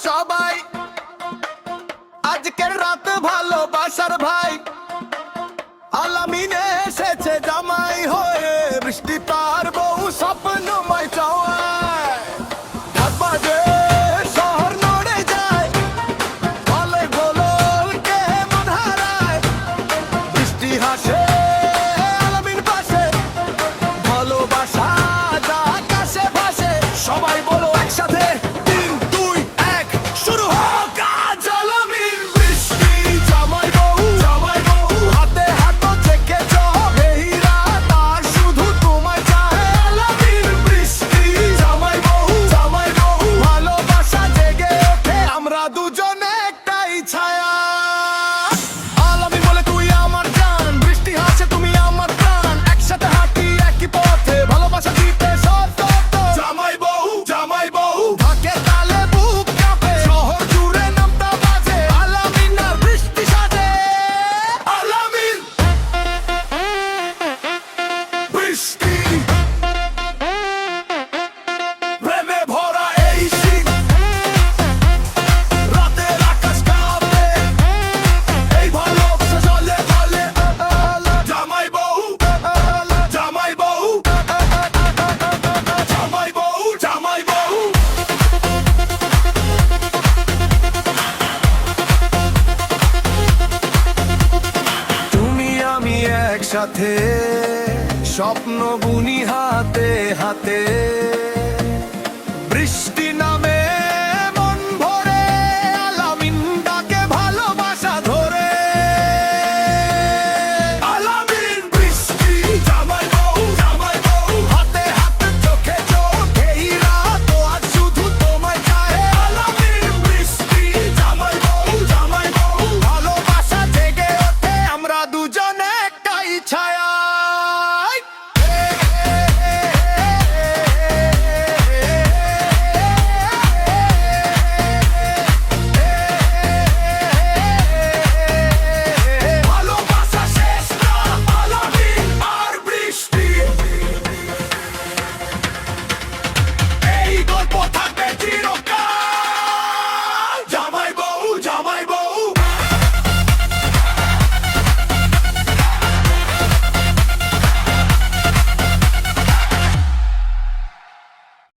সবাই, আজকের রাত ভালোবাসার ভাই। আলামিনে এসেছে জামাই হয়ে, বৃষ্টি তার বউ স্বপ্নময় চাওয়ায়। ঢাক বাজে, শহর নড়ে যায়, বলে গোলল কে মন হারায়। বৃষ্টি হাসে, আলামিন পাশে, ভালোবাসা যা আকাশে ভাসে। সবাই বলো একসাথে, 3, 2, 1 শুরু হোক আজ আলামিন বৃষ্টি। জামাই বউ হাতে হাত থেকে চোখ, এই রাত আর শুধু তোমায় চায়। আলামিন বৃষ্টি, জামাই বউ ভালোবাসা জেগে ওঠে, আমরা দুজনে একটাই ছায়া। আলামিন বলে তুই আমার জান, বৃষ্টি হাসে তুমি আমার প্রাণ। একসাথে হাঁটি একই পথে, ভালোবাসা দিতে সত্য। জামাই বউ ঢাকে তালে বুক কাঁপে, শহর জুড়ে নামটা বাজে। আলামিন আর বৃষ্টি সাজে। আলামিন বৃষ্টি, প্রেমে ভরা এই শীত, রাতের আকাশ কাঁপে, এই ভালোবাসা জলে জলে। জামাই বউ জামাই বউ জামাই বউ। তুমি আমি একসাথে, স্বপ্ন বুনি হাতে হাতে। বৃষ্টি না